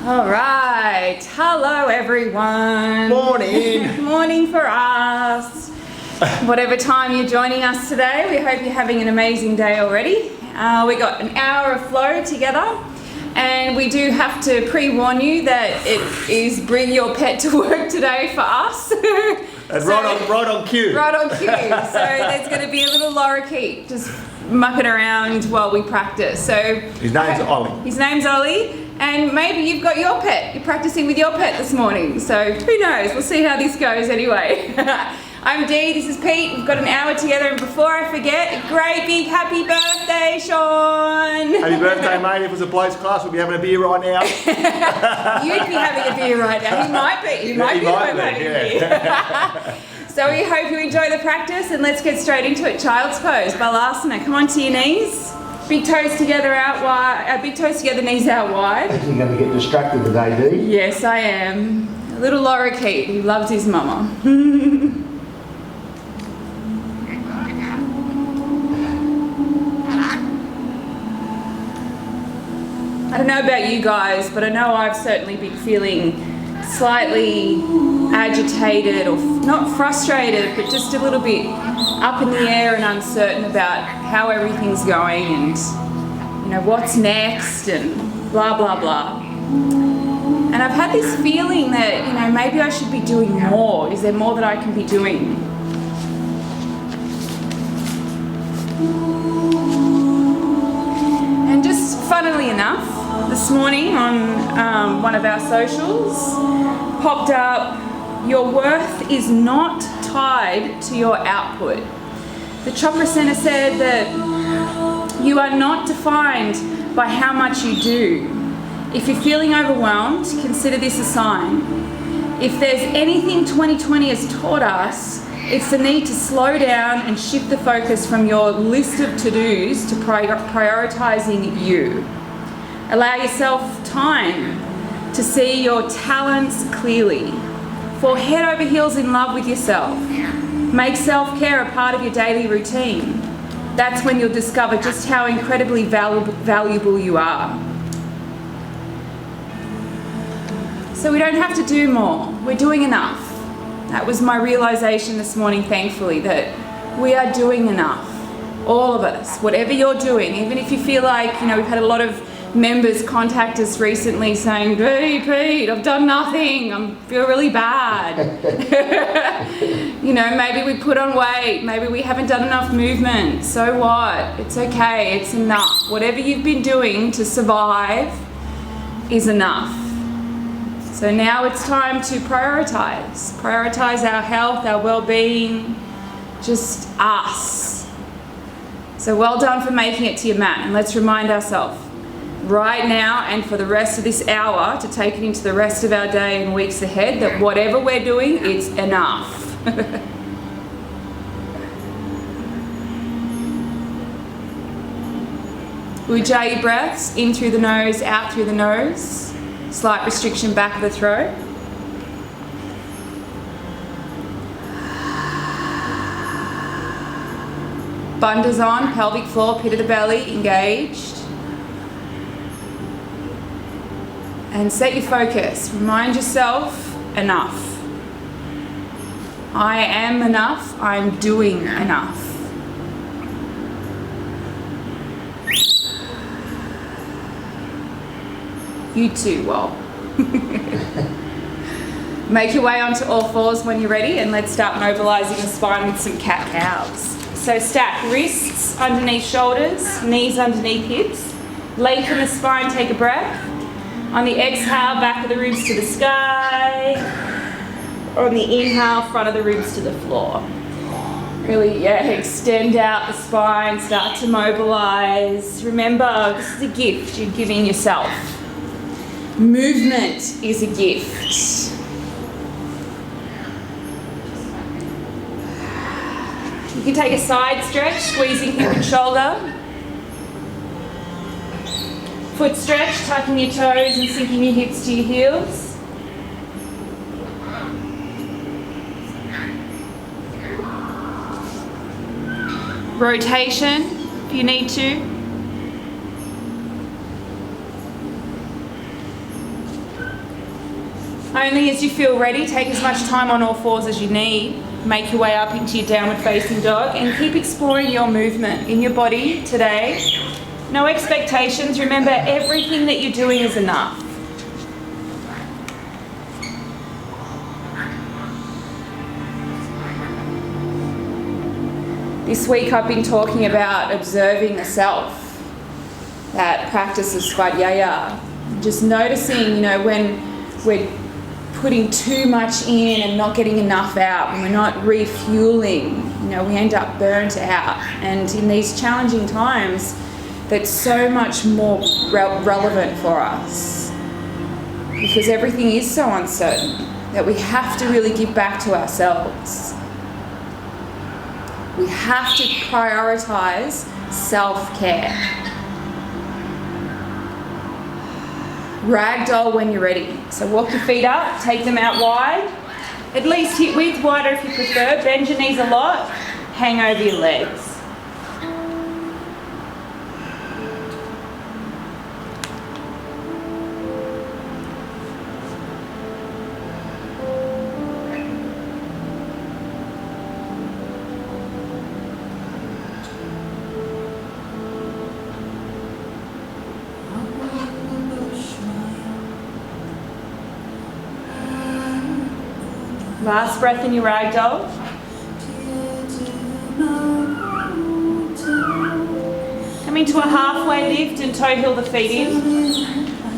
All right. Hello, everyone. Morning. Morning for us. Whatever time you're joining us today, we hope you're having an amazing day already. We got an hour of flow together, and we do have to pre-warn you that it is bring your pet to work today for us. And right on cue. Right on cue. So there's going to be a little lorikeet just mucking around while we practice. So His name's Ollie. His name's Ollie. And maybe you've got your pet. You're practicing with your pet this morning. So who knows? We'll see how this goes anyway. I'm Dee, this is Pete. We've got an hour together, and before I forget, a great big happy birthday, Sean. Happy birthday, mate. If it was a bloke's class, we'd be having a beer right now. You'd be having a beer right now. He might be. He might be having a beer. So we hope you enjoy the practice, and let's get straight into it. Child's pose, Balasana. Come on to your knees. Big toes together out wide. Big toes together, knees out wide. You're going to get distracted today, Dee. Yes, I am. A little lorikeet who loves his mama. I don't know about you guys, but I know I've certainly been feeling slightly agitated, or not frustrated, but just a little bit up in the air and uncertain about how everything's going and, you know, what's next and blah, blah, blah. And I've had this feeling that, you know, maybe I should be doing more. Is there more that I can be doing? And just funnily enough, this morning on one of our socials, popped up, your worth is not tied to your output. The Chakra Center said that you are not defined by how much you do. If you're feeling overwhelmed, consider this a sign. If there's anything 2020 has taught us, it's the need to slow down and shift the focus from your list of to-dos to prioritizing you. Allow yourself time to see your talents clearly. Fall head over heels in love with yourself. Make self-care a part of your daily routine. That's when you'll discover just how incredibly valuable you are. So we don't have to do more. We're doing enough. That was my realization this morning, thankfully, that we are doing enough. All of us, whatever you're doing, even if you feel like, you know, we've had a lot of members contact us recently saying, "Hey Pete, I've done nothing, I feel really bad." You know, maybe we put on weight, maybe we haven't done enough movement. So what? It's okay, it's enough. Whatever you've been doing to survive is enough. So now it's time to prioritize our health, our well-being, just us. So well done for making it to your mat, and let's remind ourselves right now and for the rest of this hour to take it into the rest of our day and weeks ahead that whatever we're doing, it's enough. Ujjayi breaths, in through the nose, out through the nose. Slight restriction back of the throat. Bandhas on, pelvic floor, pit of the belly, engaged. And set your focus. Remind yourself, enough. I am enough. I'm doing enough. You too, well. Make your way onto all fours when you're ready, and let's start mobilizing the spine with some cat-cows. So stack wrists underneath shoulders, knees underneath hips. Lengthen the spine, take a breath. On the exhale, back of the ribs to the sky. On the inhale, front of the ribs to the floor. Really, extend out the spine, start to mobilize. Remember, this is a gift you're giving yourself. Movement is a gift. You can take a side stretch, squeezing hip and shoulder. Foot stretch, tucking your toes and sinking your hips to your heels. Rotation, if you need to. Only as you feel ready, take as much time on all fours as you need. Make your way up into your downward facing dog and keep exploring your movement in your body today. No expectations. Remember, everything that you're doing is enough. This week I've been talking about observing the self. That practice of Svadhyaya. Just noticing, when we're putting too much in and not getting enough out, when we're not refueling, we end up burnt out. And in these challenging times, that's so much more relevant for us. Because everything is so uncertain that we have to really give back to ourselves. We have to prioritize self-care. Ragdoll when you're ready. So walk your feet up, take them out wide. At least hip width wider if you prefer. Bend your knees a lot. Hang over your legs. Last breath in your ragdoll. Come into a halfway lift and toe heel the feet in.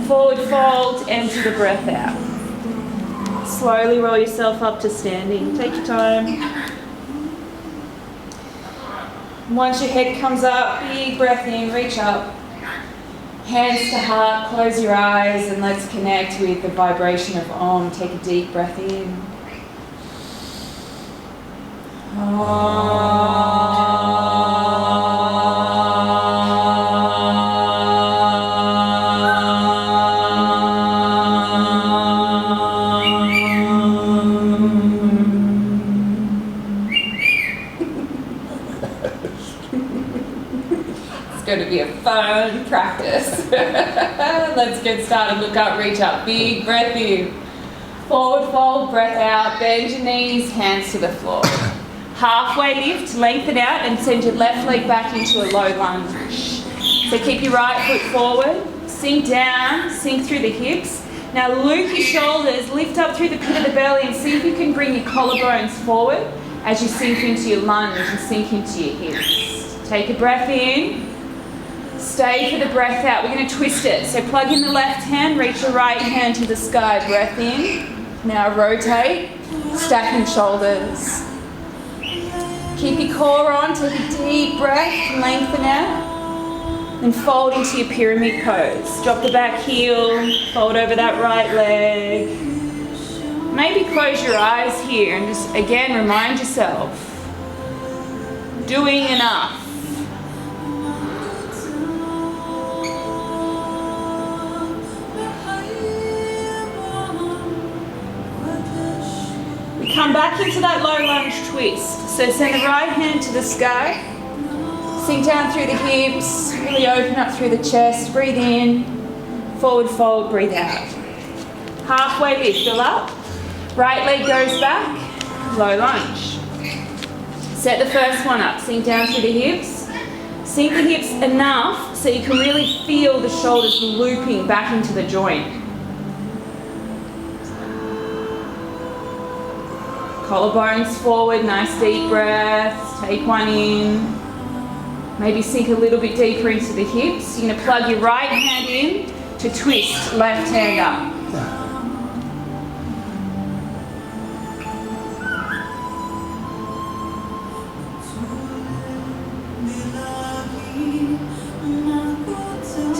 Forward fold, empty the breath out. Slowly roll yourself up to standing. Take your time. Once your head comes up, big breath in, reach up. Hands to heart, close your eyes and let's connect with the vibration of Om. Take a deep breath in. It's going to be a fun practice. Let's get started. Look up, reach up. Big breath in. Forward fold, breath out. Bend your knees, hands to the floor. Halfway lift, lengthen out and send your left leg back into a low lunge. So keep your right foot forward, sink down, sink through the hips. Now loop your shoulders, lift up through the pit of the belly and see if you can bring your collarbones forward as you sink into your lunge and sink into your hips. Take a breath in, stay for the breath out. We're going to twist it. So plug in the left hand, reach your right hand to the sky, breath in. Now rotate, stacking shoulders. Keep your core on, take a deep breath, lengthen out, then fold into your pyramid pose. Drop the back heel, fold over that right leg. Maybe close your eyes here and just again remind yourself, doing enough. Come back into that low lunge twist. So send the right hand to the sky. Sink down through the hips. Really open up through the chest. Breathe in. Forward fold. Breathe out. Halfway lift. Fill up. Right leg goes back. Low lunge. Set the first one up. Sink down through the hips. Sink the hips enough so you can really feel the shoulders looping back into the joint. Collarbones forward, nice deep breaths. Take one in. Maybe sink a little bit deeper into the hips. You're going to plug your right hand in to twist left hand up.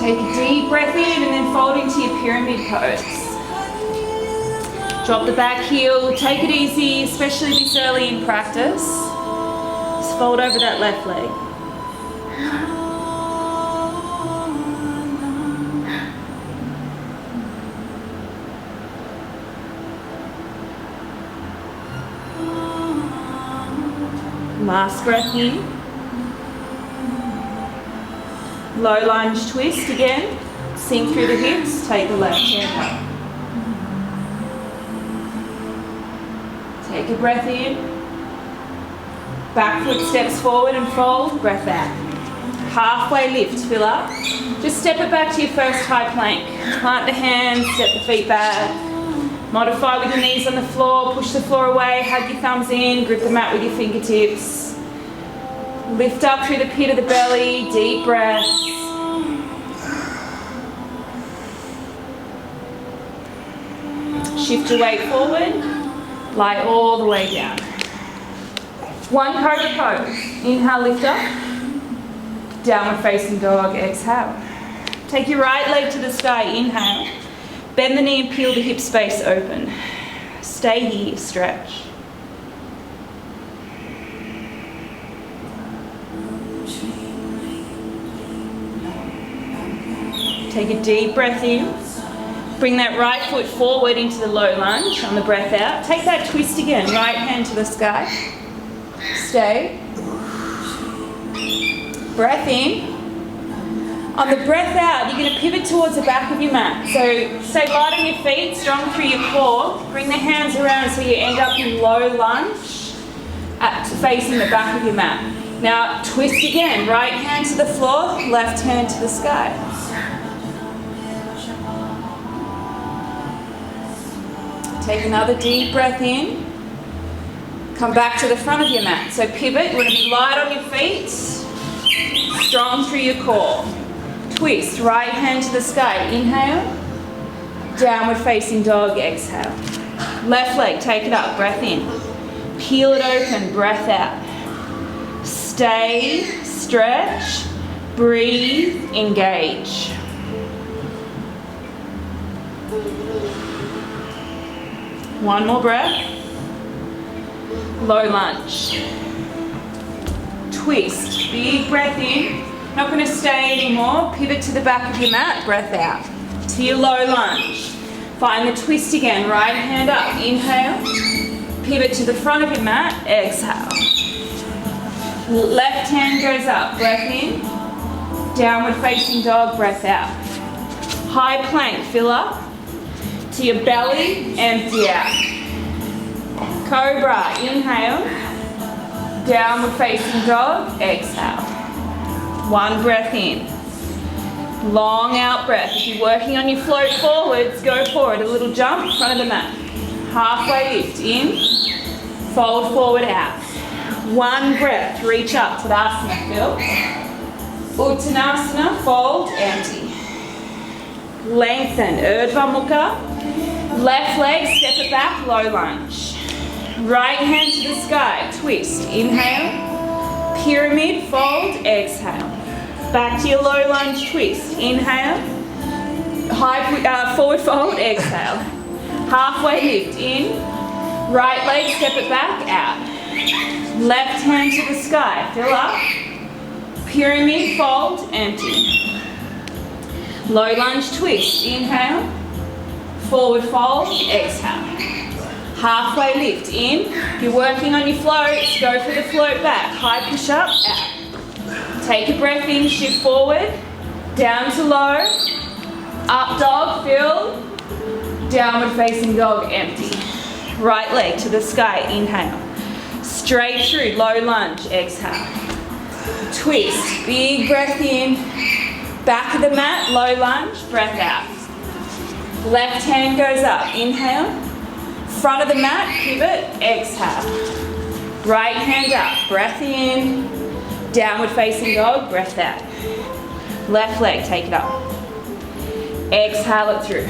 Take a deep breath in and then fold into your pyramid pose. Drop the back heel, take it easy, especially this early in practice. Just fold over that left leg. Last breath in. Low lunge twist again. Sink through the hips, take the left hand up. Take a breath in. Back foot steps forward and fold, breath out. Halfway lift, fill up. Just step it back to your first high plank. Plant the hands, step the feet back. Modify with your knees on the floor, push the floor away, hug your thumbs in, grip the mat with your fingertips. Lift up through the pit of the belly, deep breaths. Shift your weight forward, lie all the way down. One cobra pose. Inhale, lift up. Downward facing dog, exhale. Take your right leg to the sky, inhale. Bend the knee and peel the hip space open. Stay here, stretch. Take a deep breath in. Bring that right foot forward into the low lunge on the breath out. Take that twist again, right hand to the sky. Stay. Breath in. On the breath out, you're going to pivot towards the back of your mat. So stay light on your feet, strong through your core. Bring the hands around so you end up in low lunge, facing the back of your mat. Now twist again, right hand to the floor, left hand to the sky. Take another deep breath in. Come back to the front of your mat. So pivot, you want to be light on your feet, strong through your core. Twist, right hand to the sky, inhale. Downward facing dog, exhale. Left leg, take it up, breath in. Peel it open, breath out. Stay, stretch, breathe, engage. One more breath. Low lunge. Twist, big breath in. Not going to stay anymore. Pivot to the back of your mat, breath out. To your low lunge. Find the twist again, right hand up, inhale. Pivot to the front of your mat, exhale. Left hand goes up, breath in. Downward facing dog, breath out. High plank, fill up. To your belly, empty out. Cobra, inhale. Downward facing dog, exhale. One breath in. Long out breath. If you're working on your float forwards, go forward. A little jump, front of the mat. Halfway lift, in. Fold forward, out. One breath, reach up, Tadasana, fill. Uttanasana, fold, empty. Lengthen, Urdhva Mukha. Left leg, step it back, low lunge. Right hand to the sky, twist, inhale. Pyramid, fold, exhale. Back to your low lunge, twist, inhale. Forward fold, exhale. Halfway lift, in. Right leg, step it back, out. Left hand to the sky, fill up. Pyramid, fold, empty. Low lunge, twist, inhale. Forward fold, exhale. Halfway lift, in. If you're working on your floats, go for the float back. High push up, out. Take a breath in, shift forward. Down to low. Up dog, fill. Downward facing dog, empty. Right leg to the sky, inhale. Straight through, low lunge, exhale. Twist, big breath in. Back of the mat, low lunge, breath out. Left hand goes up, inhale. Front of the mat, pivot, exhale. Right hand up, breath in. Downward facing dog, breath out. Left leg, take it up. Exhale it through.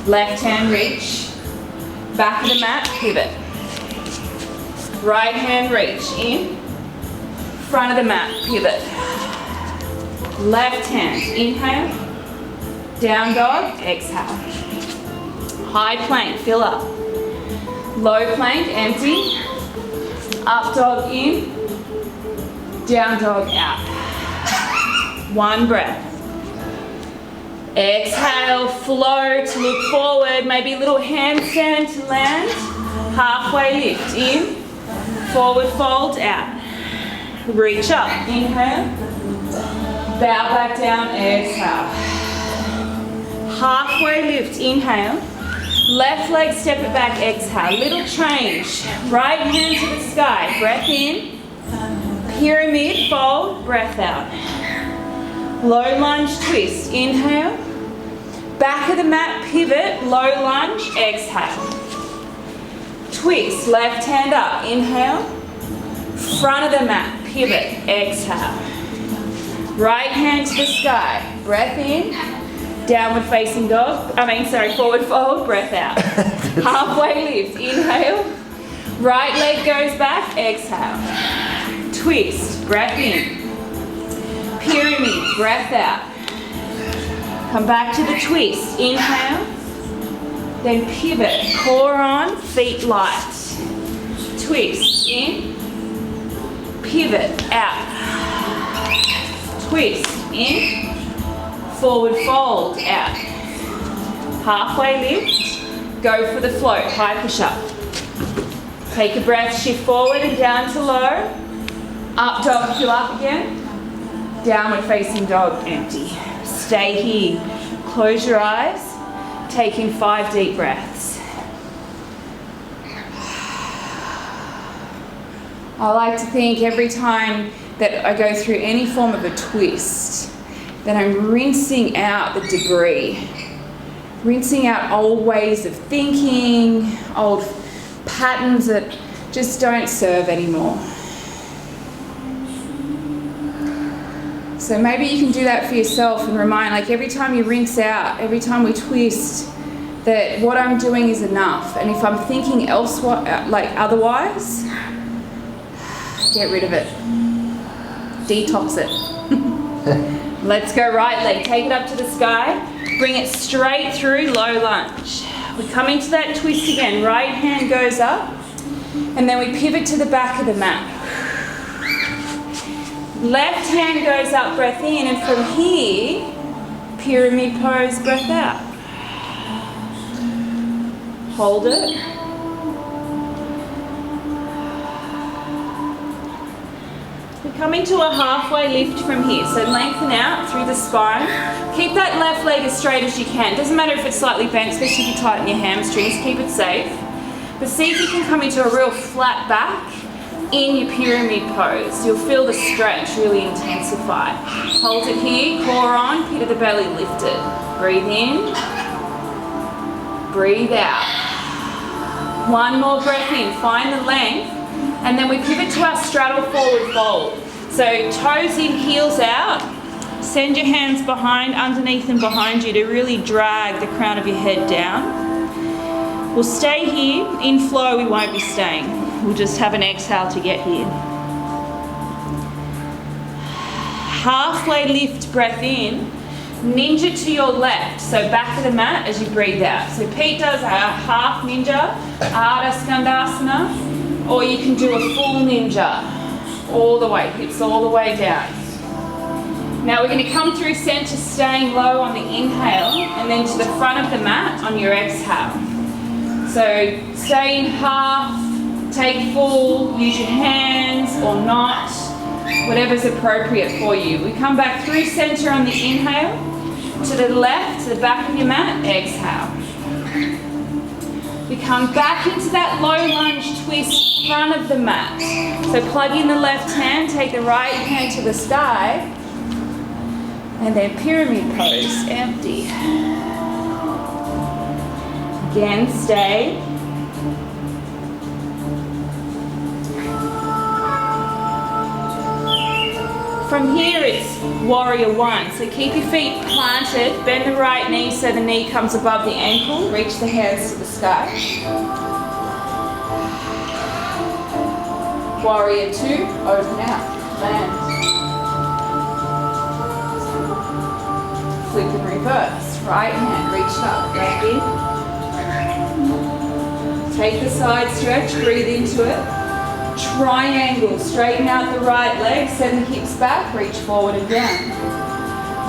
Left hand reach. Back of the mat, pivot. Right hand reach, in. Front of the mat, pivot. Left hand, inhale. Down dog, exhale. High plank, fill up. Low plank, empty. Up dog, in. Down dog, out. One breath. Exhale, float, look forward. Maybe a little handstand to land. Halfway lift, in. Forward fold, out. Reach up, inhale. Bow back down, exhale. Halfway lift, inhale. Left leg, step it back, exhale. Little change. Right hand to the sky. Breath in. Pyramid, fold, breath out. Low lunge, twist. Inhale. Back of the mat, pivot, low lunge, exhale. Twist, left hand up. Inhale. Front of the mat, pivot, exhale. Right hand to the sky. Breath in. Downward facing dog. Forward fold, breath out. Halfway lift. Inhale. Right leg goes back, exhale. Twist, breath in. Pyramid, breath out. Come back to the twist. Inhale. Then pivot. Core on, feet light. Twist. In. Pivot. Out. Twist. In. Forward fold. Out. Halfway lift. Go for the float. High push up. Take a breath. Shift forward and down to low. Up dog. Fill up again. Downward facing dog. Empty. Stay here. Close your eyes. Take in 5 deep breaths. I like to think every time that I go through any form of a twist, that I'm rinsing out the debris. Rinsing out old ways of thinking, old patterns that just don't serve anymore. So maybe you can do that for yourself and remind, like every time you rinse out, every time we twist, that what I'm doing is enough. And if I'm thinking elsewhere, like otherwise, get rid of it. Detox it. Let's go right leg. Take it up to the sky. Bring it straight through, low lunge. We come into that twist again. Right hand goes up. And then we pivot to the back of the mat. Left hand goes up, breath in, and from here, pyramid pose, breath out. Hold it. We come into a halfway lift from here, so lengthen out through the spine. Keep that left leg as straight as you can. Doesn't matter if it's slightly bent, especially if you tighten your hamstrings, keep it safe. But see if you can come into a real flat back in your pyramid pose. You'll feel the stretch really intensify. Hold it here, core on, pit of the belly lifted. Breathe in, breathe out. One more breath in, find the length, and then we pivot to our straddle forward fold. So toes in, heels out. Send your hands behind, underneath and behind you to really drag the crown of your head down. We'll stay here. In flow, we won't be staying. We'll just have an exhale to get here. Halfway lift, breath in. Ninja to your left, so back of the mat as you breathe out. So Pete does a half ninja, Ardha Skandasana, or you can do a full ninja, all the way, hips all the way down. Now we're going to come through center, staying low on the inhale, and then to the front of the mat on your exhale. So stay in half, take full, use your hands or not, whatever's appropriate for you. We come back through center on the inhale, to the left, to the back of your mat, exhale. We come back into that low lunge twist, front of the mat. So plug in the left hand, take the right hand to the sky, and then pyramid pose, empty. Again, stay. From here it's warrior one. So keep your feet planted, bend the right knee so the knee comes above the ankle, reach the hands to the sky. Warrior two, open out, land. Flip and reverse, right hand reached up, back in. Take the side stretch, breathe into it. Triangle, straighten out the right leg, send the hips back, reach forward and down.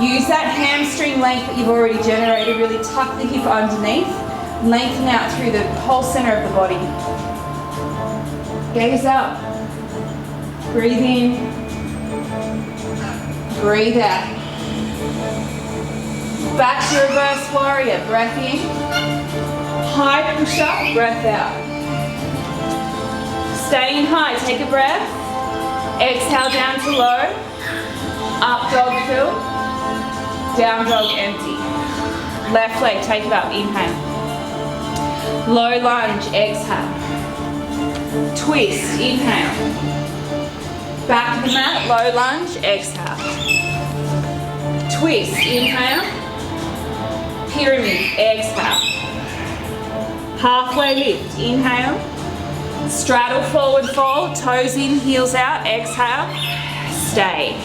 Use that hamstring length that you've already generated, really tuck the hip underneath, lengthen out through the whole center of the body. Gaze up, breathe in, breathe out. Back to reverse warrior, breath in, High push-up, breath out. Staying high, take a breath. Exhale down to low. Up dog fill. Down dog empty. Left leg, take it up, inhale. Low lunge, exhale. Twist, inhale. Back of the mat, low lunge, exhale. Twist, inhale. Pyramid, exhale. Halfway lift, inhale. Straddle forward fold, toes in, heels out, exhale. Stay.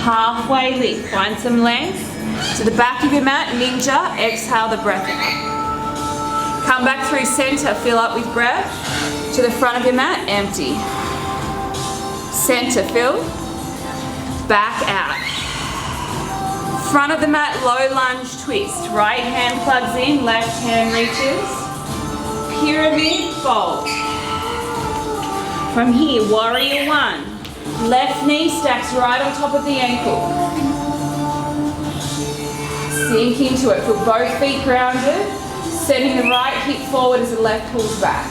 Halfway lift, find some length. To the back of your mat, ninja, exhale the breath out. Come back through center, fill up with breath. To the front of your mat, empty. Center, fill. Back out. Front of the mat, low lunge twist. Right hand plugs in, left hand reaches. Pyramid fold. From here, warrior one. Left knee stacks right on top of the ankle. Sink into it, feel both feet grounded. Sending the right hip forward as the left pulls back.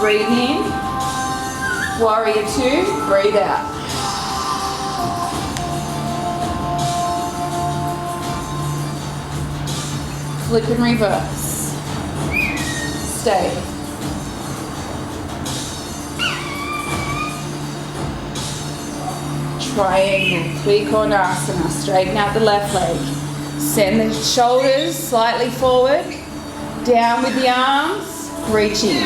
Breathe in. Warrior two, breathe out. Flip and reverse. Stay. Triangle, Trikonasana, straighten out the left leg. Send the shoulders slightly forward, down with the arms, reaching.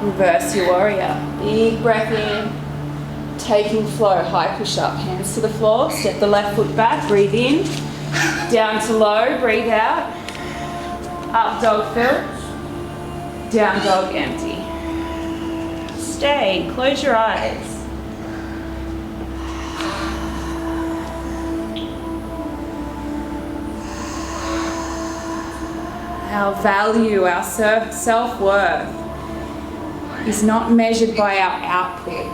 Reverse your warrior. Big breath in, taking flow, high push up, hands to the floor, step the left foot back, breathe in, down to low, breathe out. Up dog fill, down dog empty. Stay, close your eyes. Our value, our self-worth is not measured by our output.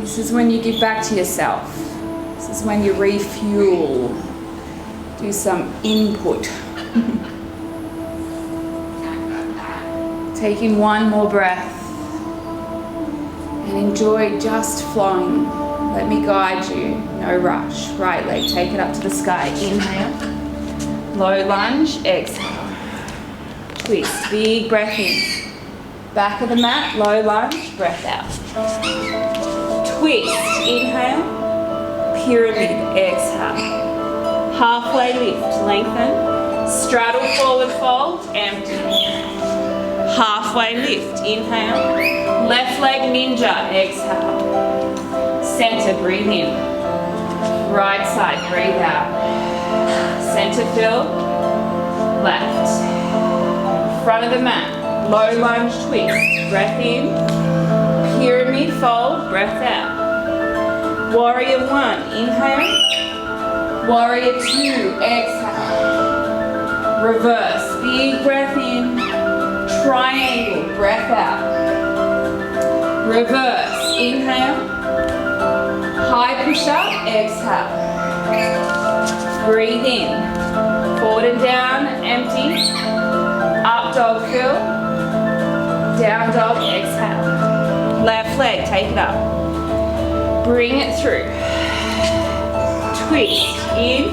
This is when you give back to yourself. This is when you refuel. Do some input. Take in one more breath and enjoy just flowing. Let me guide you, no rush. Right leg, take it up to the sky. Inhale, low lunge, exhale. Twist, big breath in. Back of the mat, low lunge, breath out. Twist, inhale, pyramid, exhale. Halfway lift, lengthen. Straddle forward fold, empty. Halfway lift, inhale. Left leg ninja, exhale. Center, breathe in. Right side, breathe out. Center fill, left. Front of the mat, low lunge twist. Breath in. Pyramid fold, breath out. Warrior one, inhale. Warrior two, exhale. Reverse, big breath in. Triangle, breath out. Reverse, inhale. High push up, exhale. Breathe in. Forward and down, empty. Up dog fill. Down dog, exhale. Left leg, take it up. Bring it through. Twist, in.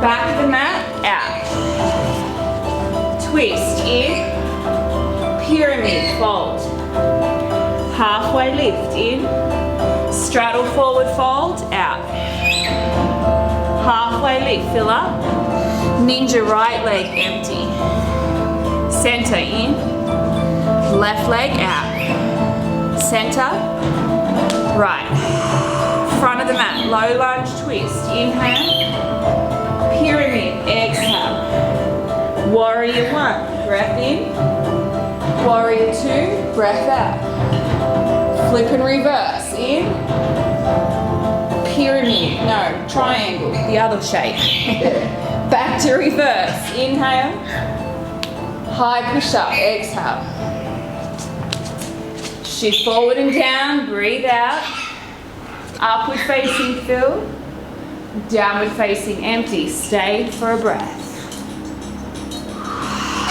Back of the mat, out. Twist, in. Pyramid, fold. Halfway lift, in. Straddle forward fold, out. Halfway lift, fill up. Ninja right leg, empty. Center, in. Left leg, out. Center, right. Front of the mat, low lunge twist. Inhale. Pyramid, exhale. Warrior one, breath in. Warrior two, breath out. Flip and reverse, in. Pyramid, no, triangle, the other shape. Back to reverse. Inhale. High push up. Exhale. Shift forward and down. Breathe out. Upward facing fill. Downward facing empty. Stay for a breath.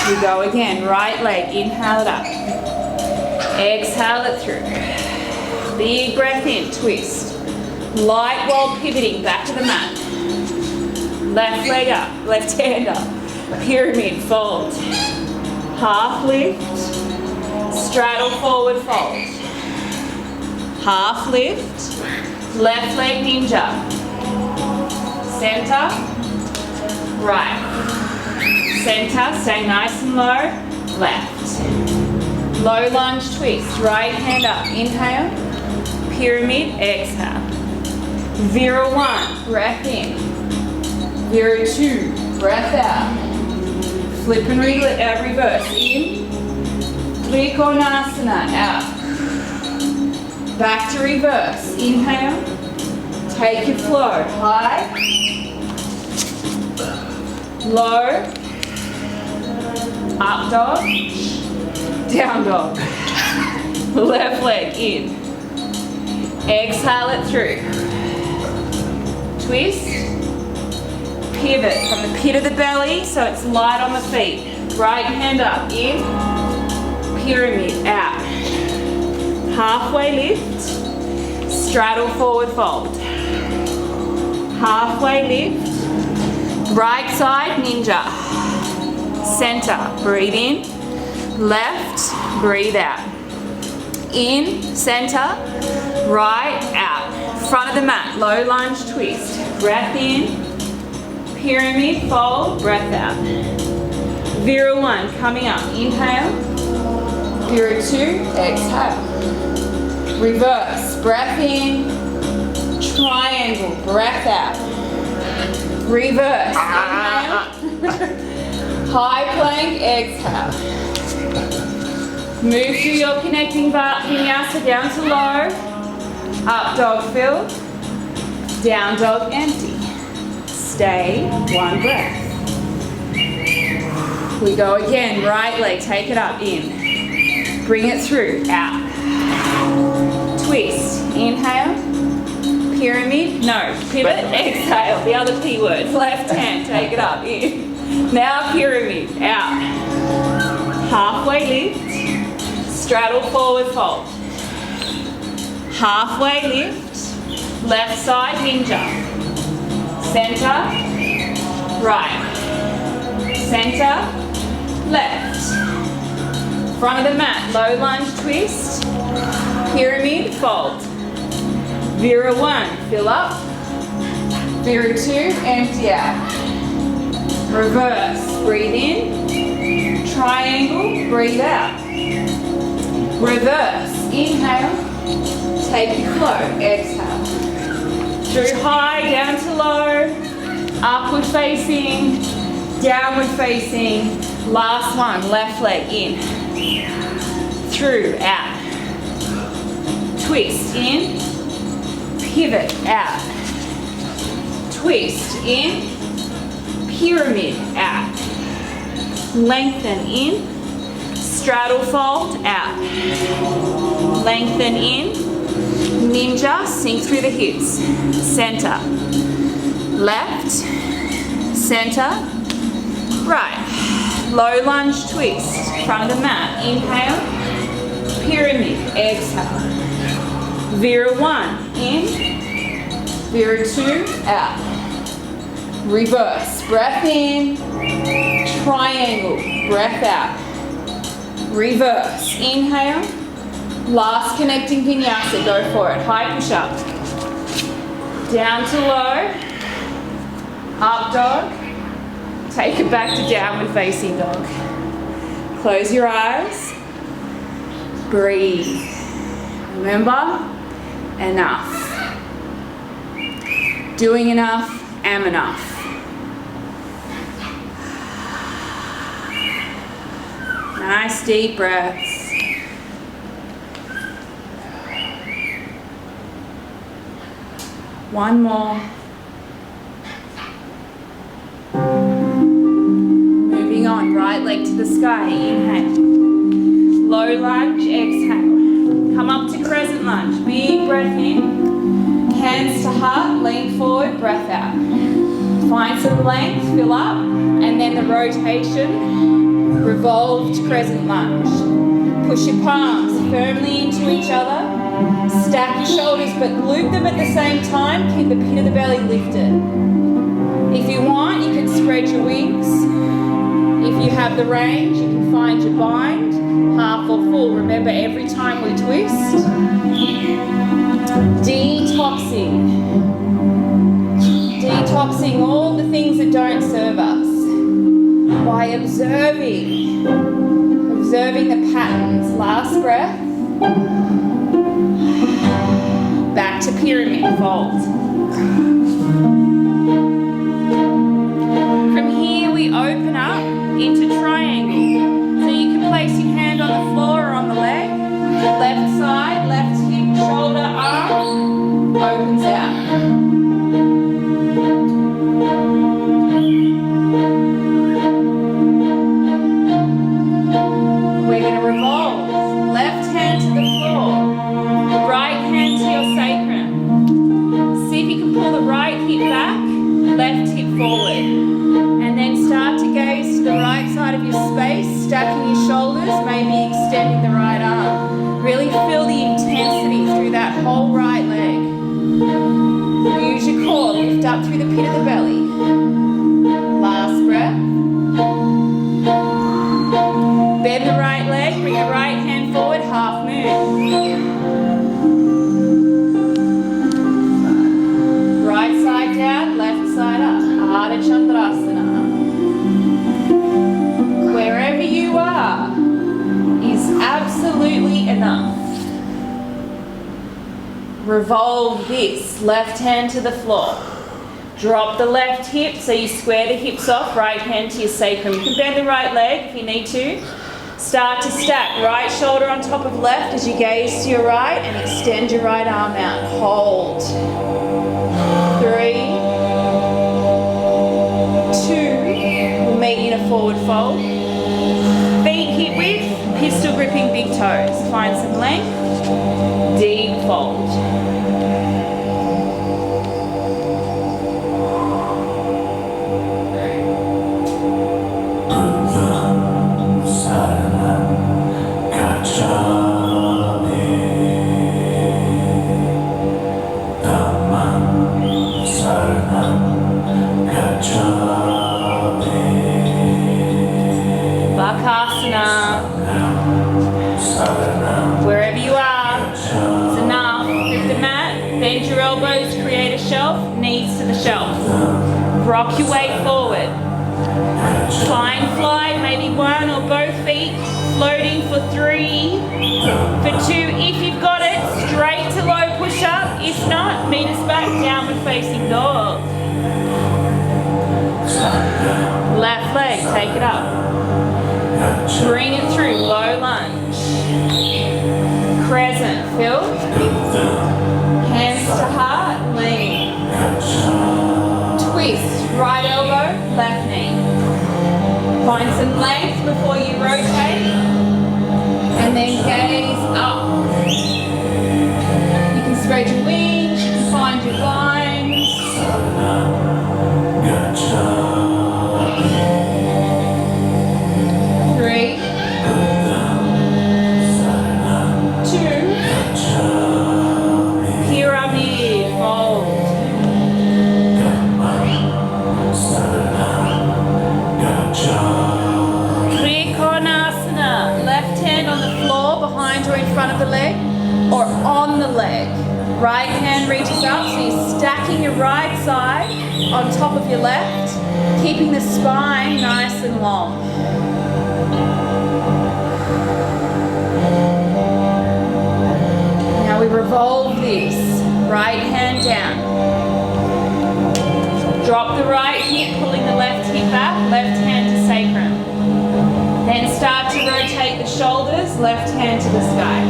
We go again. Right leg. Inhale it up. Exhale it through. Big breath in. Twist. Light while pivoting back to the mat. Left leg up. Left hand up. Pyramid fold. Half lift. Straddle forward fold. Half lift. Left leg ninja. Center. Right. Center. Stay nice and low. Left. Low lunge twist. Right hand up. Inhale. Pyramid. Exhale. Vira 1. Breath in. Vira 2. Breath out. Flip and reverse. In. Trikonasana. Out. Back to reverse. Inhale. Take your flow. High. Low. Up dog. Down dog. Left leg in. Exhale it through. Twist. Pivot from the pit of the belly so it's light on the feet. Right hand up. In. Pyramid. Out. Halfway lift. Straddle forward fold. Halfway lift. Right side ninja. Center. Breathe in. Left. Breathe out. In. Center. Right. Out. Front of the mat. Low lunge twist. Breath in. Pyramid fold. Breath out. Vira 1 coming up. Inhale. Vira 2. Exhale. Reverse. Breath in. Triangle. Breath out. Reverse. Inhale. High plank. Exhale. Move through your connecting vinyasa down to low. Up dog fill. Down dog empty. Stay. One breath. We go again. Right leg. Take it up. In. Bring it through. Out. Twist. Inhale. Pyramid. No. Pivot. Exhale. The other P word. Left hand. Take it up. In. Now pyramid. Out. Halfway lift. Straddle forward fold. Halfway lift. Left side ninja. Center. Right. Center. Left. Front of the mat. Low lunge twist. Pyramid fold. Vira 1. Fill up. Vira 2. Empty out. Reverse. Breathe in. Triangle. Breathe out. Reverse. Inhale. Take your flow. Exhale. Through high, down to low. Upward facing. Downward facing. Last one. Left leg in. Through. Out. Twist. In. Pivot. Out. Twist. In. Pyramid. Out. Lengthen in. Straddle fold. Out. Lengthen in. Ninja. Sink through the hips. Center. Left. Center. Right. Low lunge twist. Front of the mat. Inhale. Pyramid. Exhale. Vira 1. In. Vira 2. Out. Reverse. Breath in. Triangle. Breath out. Reverse. Inhale. Last connecting vinyasa. Go for it. High push up. Down to low. Up dog. Take it back to downward facing dog. Close your eyes. Breathe. Remember, enough. Doing enough, am enough. Nice deep breaths. One more. sky, inhale. Low lunge, exhale. Come up to crescent lunge, big breath in. Hands to heart, lean forward, breath out. Find some length, fill up, and then the rotation, revolved crescent lunge. Push your palms firmly into each other. Stack your shoulders, but loop them at the same time. Keep the pit of the belly lifted. If you want, you can spread your wings. If you have the range, you can find your bind, half or full. Remember, every time we twist, detoxing all the things that don't serve us by observing the patterns. Last breath. Back to pyramid fold. From here we open up into triangle. So you can place your hand on the floor or on the leg. Left side, left hip, shoulder, arm, opens out. We're going to revolve. Left hand to the floor. Right hand to your sacrum. See if you can pull the right hip back, left hip forward. And then start to gaze to the right side of your space, stacking your shoulders, maybe extending the right arm. Really feel the intensity through that whole right leg. Use your core, lift up through the pit of the belly. Last breath. Bend the right leg, bring the right hand forward, half moon. Right side down, left side up. Ardha Chandrasana. Wherever you are is absolutely enough. Revolve this, left hand to the floor. Drop the left hip so you square the hips off, right hand to your sacrum. You can bend the right leg if you need to. Start to stack, right shoulder on top of left as you gaze to your right and extend your right arm out. Hold. 3, 2, we'll meet in a forward fold. Feet hip width, pistol gripping big toes. Find some length, deep fold. Wherever you are, it's enough. Grip the mat, bend your elbows, create a shelf, knees to the shelf. Rock your weight forward. Fine fly, maybe one or both feet, floating for 3, for 2. If you've got it, straight to low push up. If not, meet us back, downward facing dog. Left leg, take it up. Bring it through, low lunge. Crescent, fill. Hands to heart, lean. Twist, right elbow, left knee. Find some length before you rotate. And then gaze up. You can spread your wings, you can find your lines. 3, 2, pyramid fold. Trikonasana, left hand on the floor behind or in front of the leg or on the leg. Right hand reaches up, so you're stacking your right side on top of your left, keeping the spine nice and long. Now we revolve this, right hand down. Drop the right hip, pulling the left hip back, left hand to sacrum. Then start to rotate the shoulders, left hand to the sky.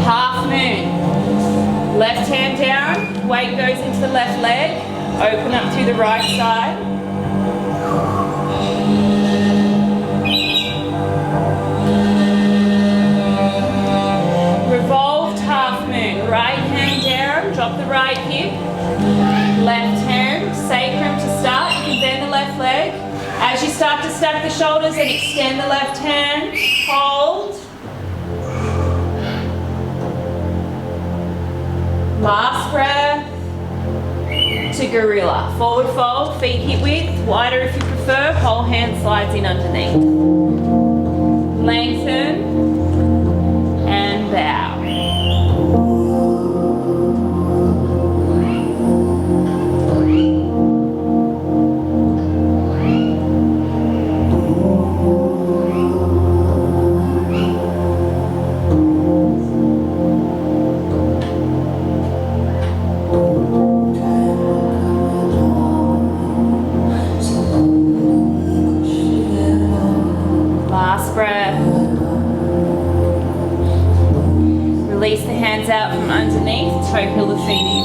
Half moon. Open up through the right side. Revolved half moon. Right hand down, drop the right hip. Left hand, sacrum to start. You can bend the left leg. As you start to stack the shoulders and extend the left hand, hold. Last breath to gorilla. Forward fold, feet hip width, wider if you prefer, whole hand slides in underneath. Lengthen and bow. Release the hands out from underneath, toe pillar feet in.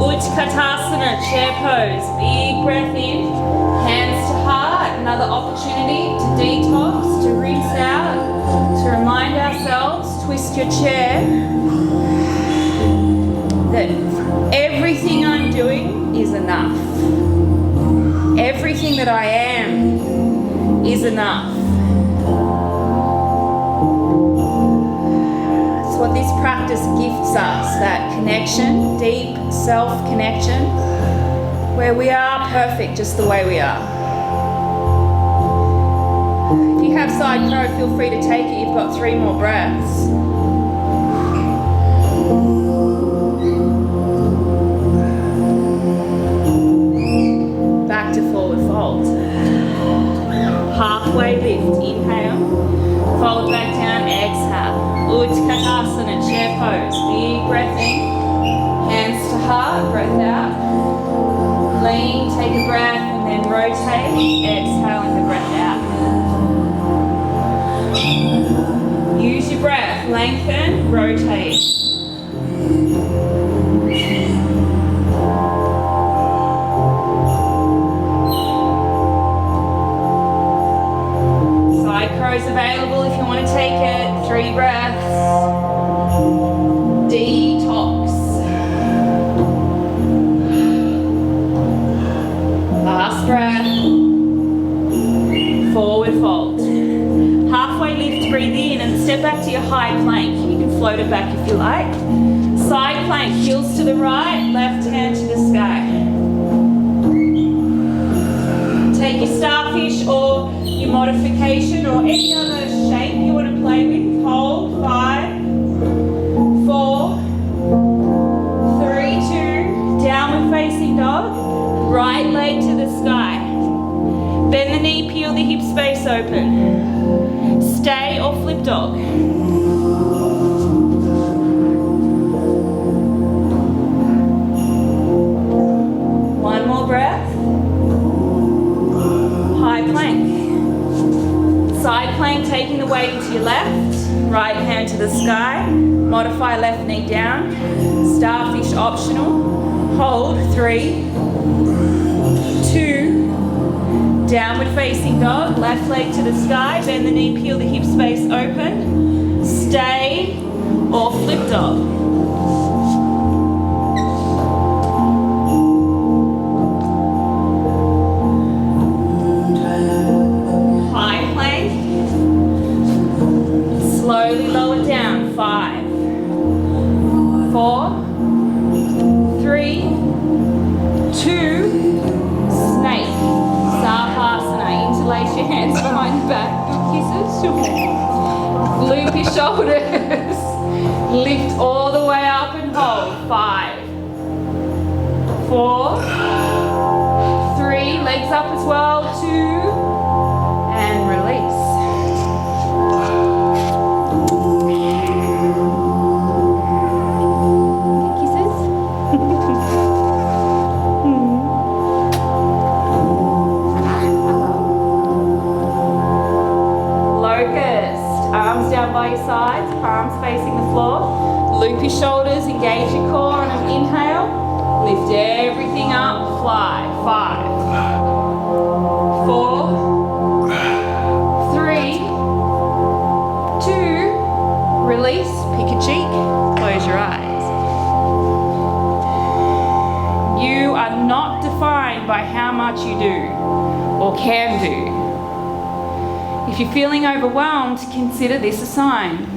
Utkatasana, chair pose. Big breath in, hands to heart. Another opportunity to detox, to rinse out, to remind ourselves, twist your chair, that everything I'm doing is enough. Everything that I am is enough. What this practice gifts us, that connection, deep self-connection, where we are perfect just the way we are. If you have side crow, feel free to take it. You've got 3 more breaths. Back to forward fold. Halfway lift, inhale, fold back down, exhale. Utkatasana, chair pose. Big breath in, hands to heart, breath out. Lean, take a breath, and then rotate, exhaling the breath out. Use your breath, lengthen, rotate. Side crow's available if you want to take it. 3 breaths. Detox. Last breath. Forward fold. Halfway lift, breathe in and step back to your high plank. You can float it back if you like. Side plank, heels to the right, left hand to the sky. Take your starfish or your modification or any other shape you want to play with. Hold, 5, 4, 3, 2, downward facing dog, right leg to the sky. Bend the knee, peel the hip space open. Stay or flip dog. One more breath. High plank. Side plank, taking the weight into your left. Right hand to the sky, modify left knee down, starfish optional, hold, 3, 2, downward facing dog, left leg to the sky, bend the knee, peel the hip space open, stay or flip dog. Slowly lower down. 5, 4, 3, 2, snake. Sarpasana. Interlace your hands behind your back. Good kisses. Loop your shoulders. Lift all the way up and hold. 5, 4, 3. Legs up as well. 2, and release. By your sides, palms facing the floor. Loop your shoulders, engage your core on an inhale. Lift everything up, fly. 5, 4, 3, 2, release, pick a cheek, close your eyes. You are not defined by how much you do or can do. If you're feeling overwhelmed, consider this a sign.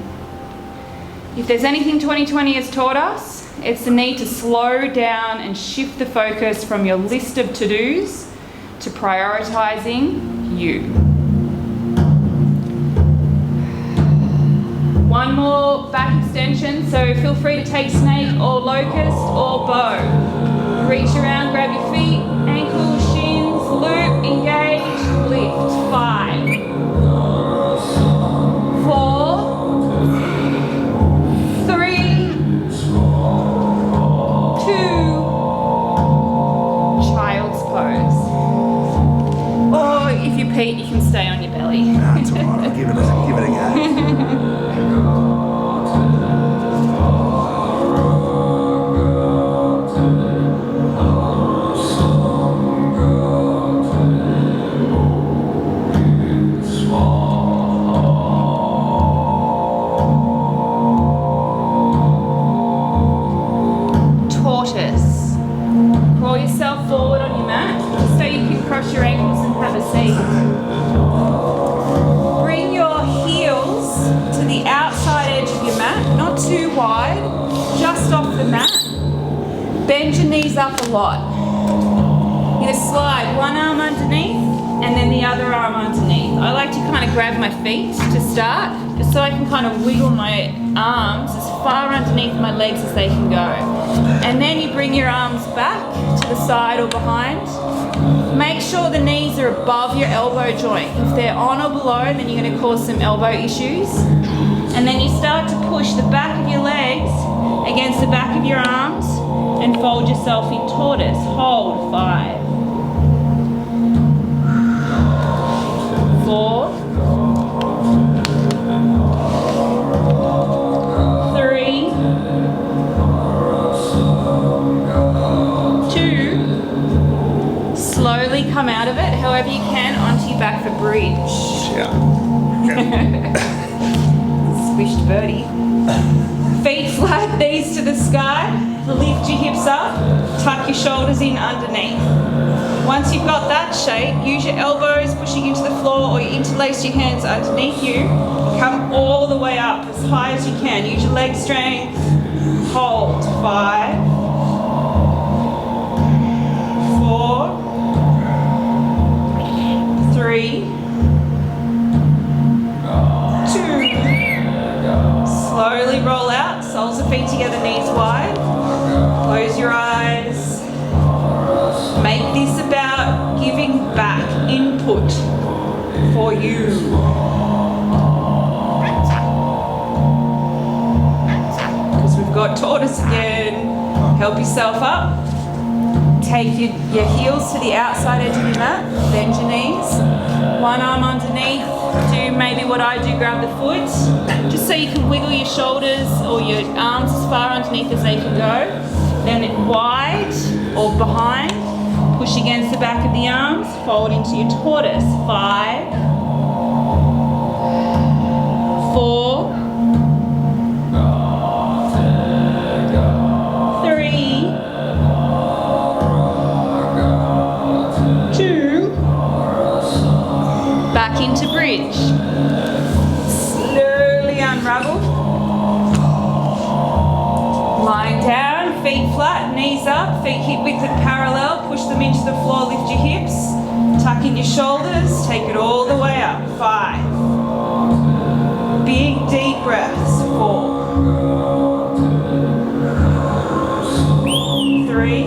If there's anything 2020 has taught us, it's the need to slow down and shift the focus from your list of to-dos to prioritizing you. One more back extension, so feel free to take snake or locust or bow. Reach around, grab your feet, ankles, shins, loop, engage, lift. 5, 4, 3, 2, child's pose. Or if you peed, you can stay on your belly. That's all right. I'll give it a go. Tortoise. Roll yourself forward on your mat just so you can cross your ankles and have a seat. Bring your heels to the outside edge of your mat, not too wide, just off the mat. Bend your knees up a lot. You're going to slide one arm underneath and then the other arm underneath. I like to kind of grab my feet to start, just so I can kind of wiggle my arms as far underneath my legs as they can go. And then you bring your arms back to the side or behind. Make sure the knees are above your elbow joint. If they're on or below, then you're going to cause some elbow issues. And then you start to push the back of your legs against the back of your arms and fold yourself in tortoise. Hold. 5, 4, 3, 2, slowly come out of it, however you can, onto your back for bridge. Yeah. Squished birdie. Feet flat, knees to the sky. Lift your hips up, tuck your shoulders in underneath. Once you've got that shape, use your elbows pushing into the floor, or you interlace your hands underneath you. Come all the way up as high as you can. Use your leg strength. Hold. 5, 4, 3, 2. Slowly roll out, soles of feet together, knees wide. Close your eyes. Make this about giving back input for you. Because we've got tortoise again. Help yourself up. Take your heels to the outside edge of your mat. Bend your knees. One arm underneath. Do maybe what I do, grab the foot. Just so you can wiggle your shoulders or your arms as far underneath as they can go. Then wide or behind. Push against the back of the arms. Fold into your tortoise. 5, 4, 3, 2. Back into bridge. Slowly unravel. Lying down, feet flat, knees up, feet hip width parallel. Push them into the floor, lift your hips. Tuck in your shoulders, take it all the way up. 5. Big deep breaths. 4, 3, 2.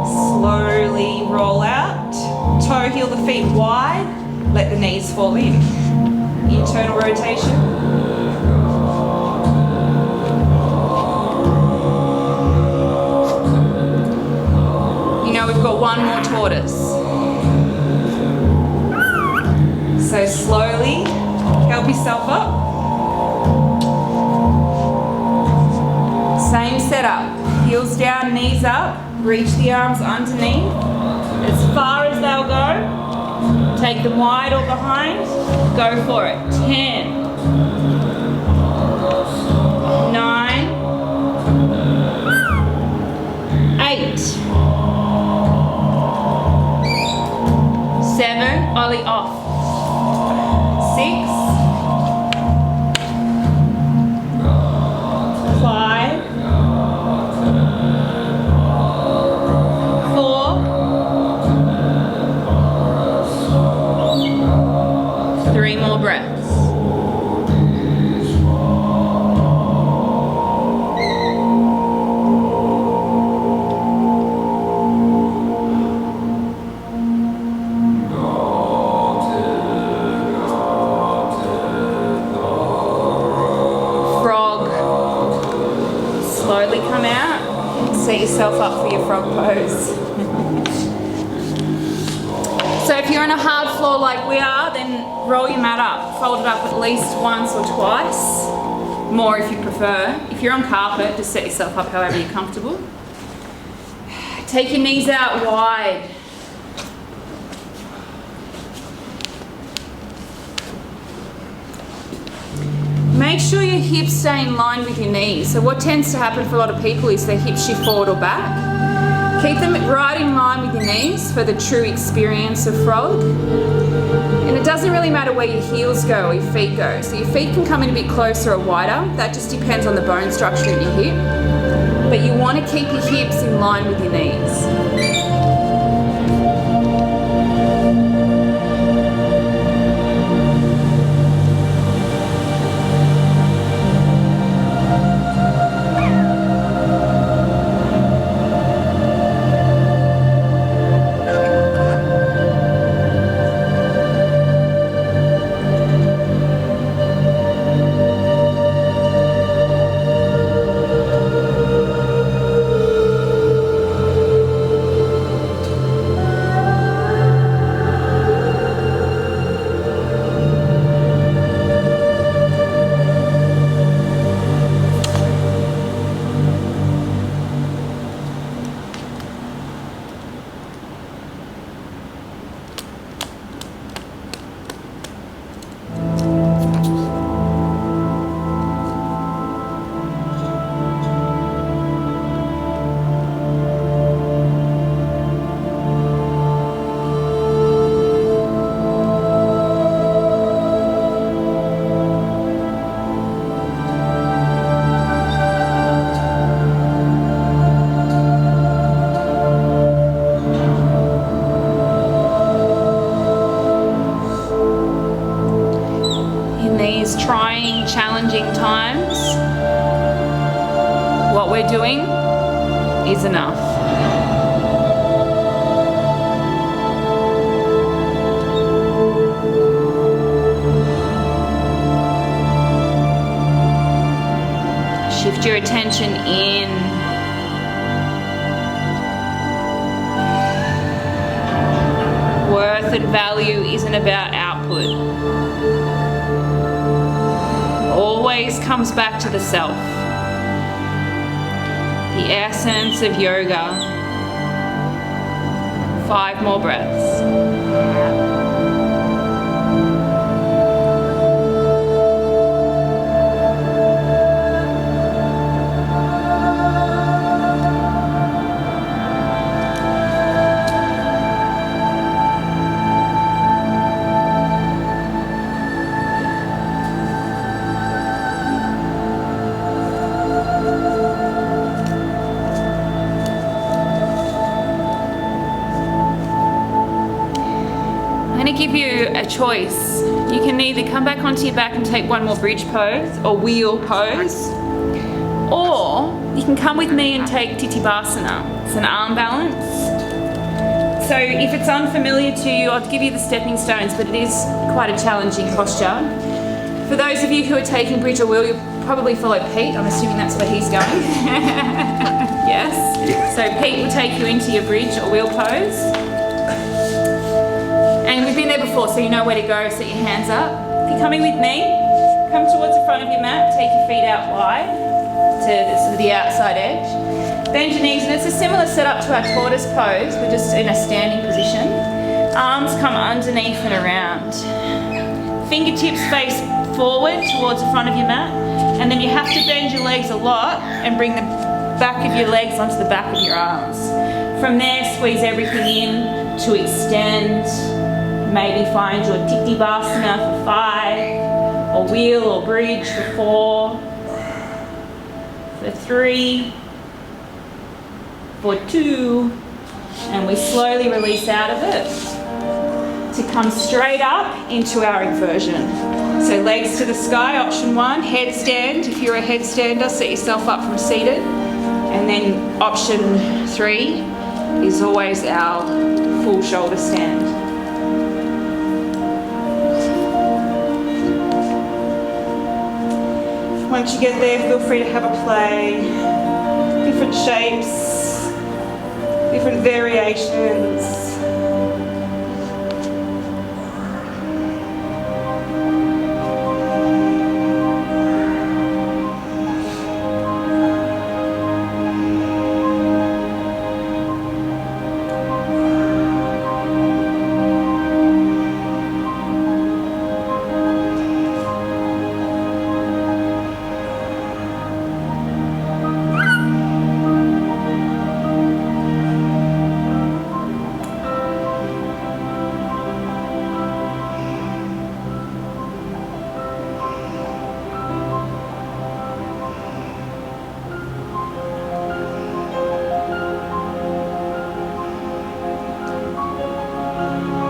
Slowly roll out. Toe heel the feet wide. Let the knees fall in. Internal rotation. You know we've got one more tortoise. So slowly help yourself up. Same setup. Heels down, knees up. Reach the arms underneath. As far as they'll go. Take them wide or behind. Go for it. 10. 9. 8. 7. Ollie off. 6. 5. 4. 3 more breaths. Slowly come out, set yourself up for your frog pose. So if you're on a hard floor like we are, then roll your mat up, fold it up at least once or twice, more if you prefer. If you're on carpet, just set yourself up however you're comfortable. Take your knees out wide. Make sure your hips stay in line with your knees. So what tends to happen for a lot of people is their hips shift forward or back. Keep them right in line with your knees for the true experience of frog. And it doesn't really matter where your heels go or your feet go. So your feet can come in a bit closer or wider. That just depends on the bone structure of your hip. But you want to keep your hips in line with your knees. Trying, challenging times, what we're doing is enough. Shift your attention in. Worth and value isn't about output. Always comes back to the self. The essence of yoga. 5 more breaths. Give you a choice. You can either come back onto your back and take one more bridge pose or wheel pose, or you can come with me and take Titibasana. It's an arm balance. So if it's unfamiliar to you, I'll give you the stepping stones, but it is quite a challenging posture. For those of you who are taking bridge or wheel, you'll probably follow Pete. I'm assuming that's where he's going. Yes. So Pete will take you into your bridge or wheel pose. And we've been there before, so you know where to go. Set your hands up. If you're coming with me, come towards the front of your mat, take your feet out wide. to the outside edge. Bend your knees, and it's a similar setup to our tortoise pose. We're just in a standing position. Arms come underneath and around. Fingertips face forward towards the front of your mat, and then you have to bend your legs a lot and bring the back of your legs onto the back of your arms. From there, squeeze everything in to extend. Maybe find your Tikdibasana for 5, or wheel or bridge for 4, for 3, for 2, and we slowly release out of it to come straight up into our inversion. So legs to the sky, option 1, headstand. If you're a headstander, set yourself up from seated. And then option 3 is always our full shoulder stand. Once you get there, feel free to have a play. Different shapes, different variations.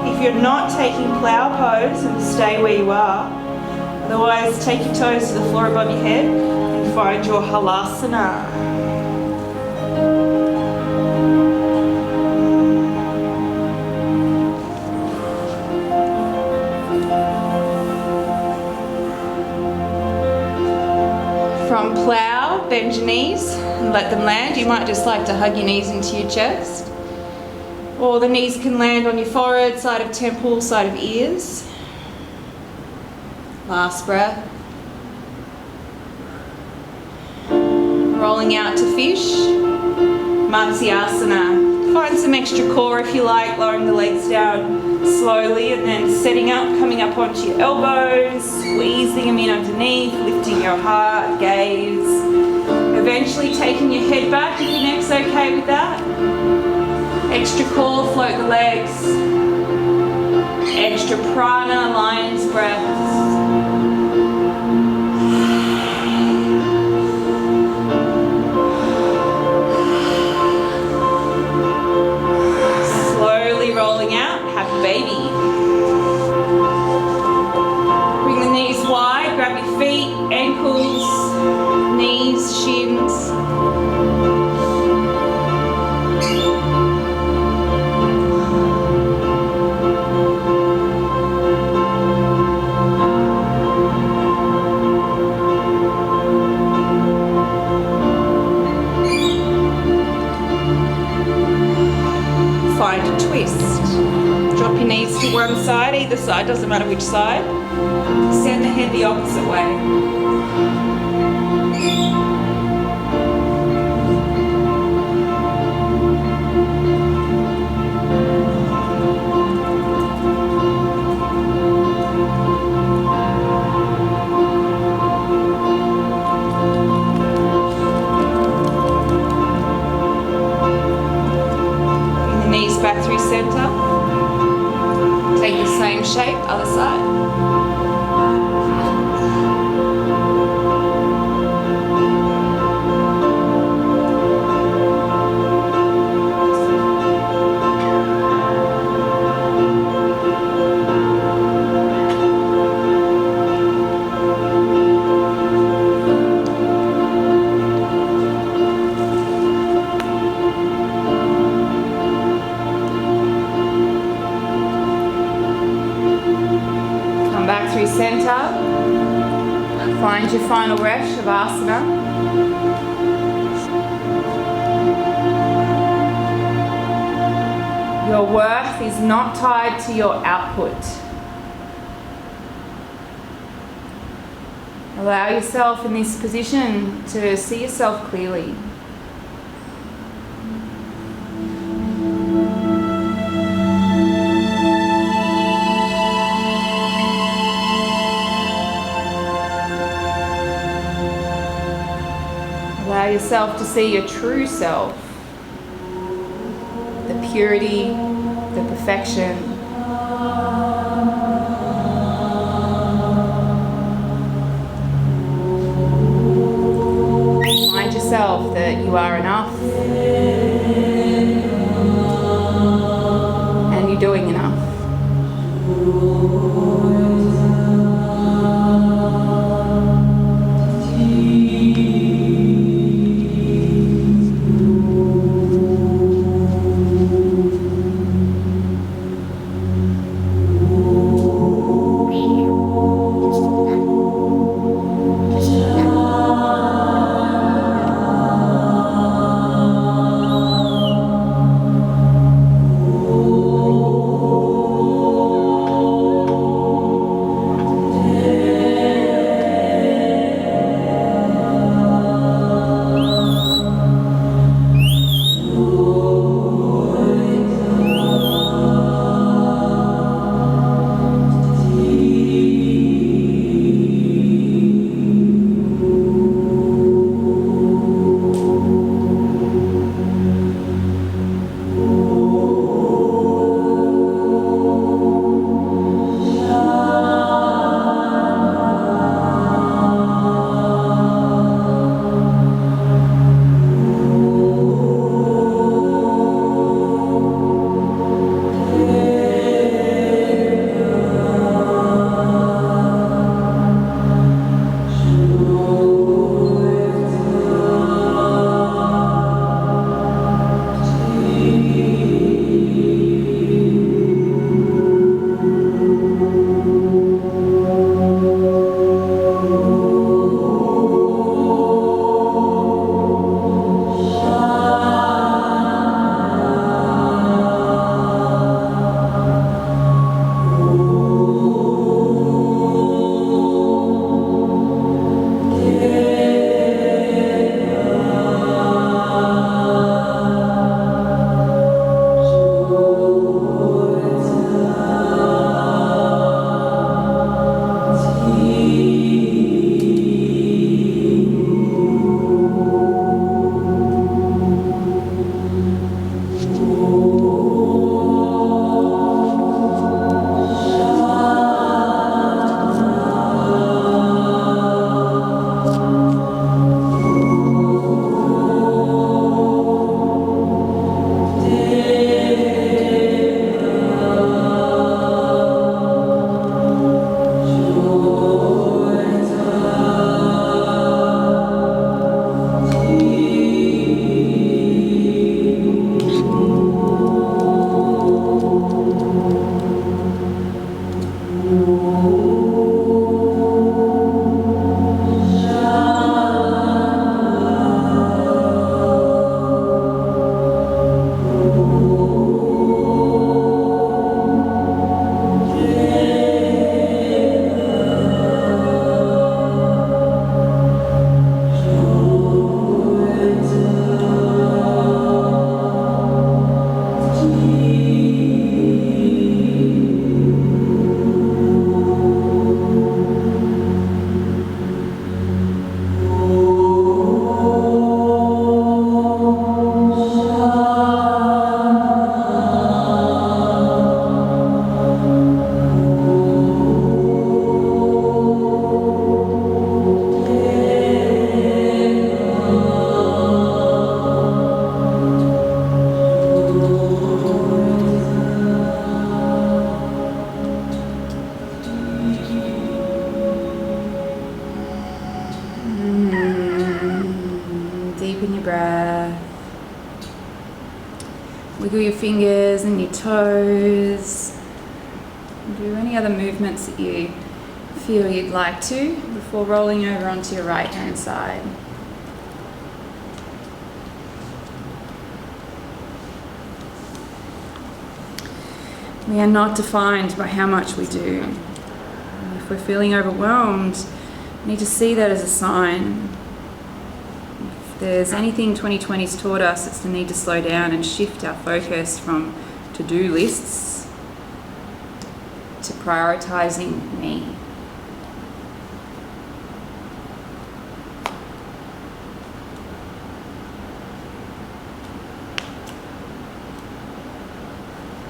If you're not taking plough pose, and stay where you are. Otherwise, take your toes to the floor above your head and find your halasana. From plough, bend your knees and let them land. You might just like to hug your knees into your chest. Or the knees can land on your forehead, side of temple, side of ears. Last breath. Rolling out to fish. Matsyasana. Find some extra core if you like, lowering the legs down slowly and then setting up, coming up onto your elbows, squeezing them in underneath, lifting your heart, gaze. Eventually taking your head back if your neck's okay with that. Extra core, float the legs. Extra prana, lion's breaths. Slowly rolling out, happy baby. Bring the knees wide, grab your feet, ankles, knees, shins. Find a twist. Drop your knees to one side, either side, doesn't matter which side. Send the head the opposite way. Back through center. Take the same shape, other side. Back through center. Find your final breath, Shavasana. Your worth is not tied to your output. Allow yourself in this position to see yourself clearly. Allow yourself to see your true self, the purity, the perfection. Remind yourself that you are enough and you're doing enough. Wiggle your fingers and your toes. Do any other movements that you feel you'd like to before rolling over onto your right hand side. We are not defined by how much we do. If we're feeling overwhelmed, I need to see that as a sign. If there's anything 2020's taught us, it's the need to slow down and shift our focus from to-do lists to prioritizing me.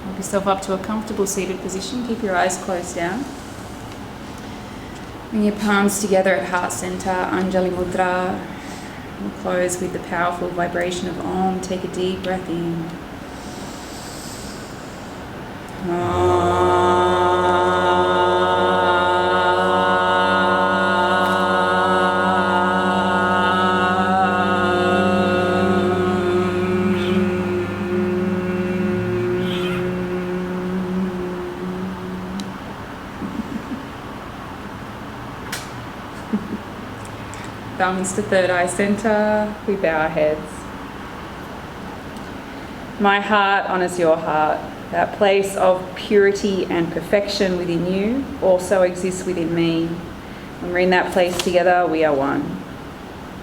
Help yourself up to a comfortable seated position. Keep your eyes closed down. Bring your palms together at heart center, Anjali Mudra. We'll close with the powerful vibration of Om. Take a deep breath in. Thumbs to third eye center. We bow our heads. My heart honors your heart. That place of purity and perfection within you also exists within me. When we're in that place together, we are one.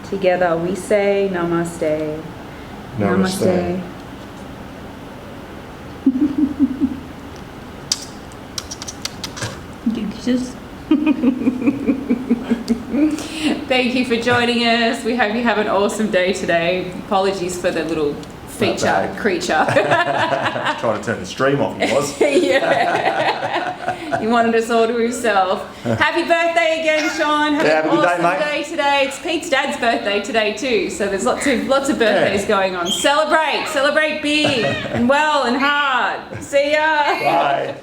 Together we say Namaste. Namaste. Thank you for joining us. We hope you have an awesome day today. Apologies for the little feature creature. Trying to turn the stream off, he was. Yeah. He wanted us all to himself. Happy birthday again, Sean. Have Yeah, an have a good day, awesome mate. day today. It's Pete's dad's birthday today too, so there's lots of birthdays going on. Celebrate big and well and hard. See ya. Bye.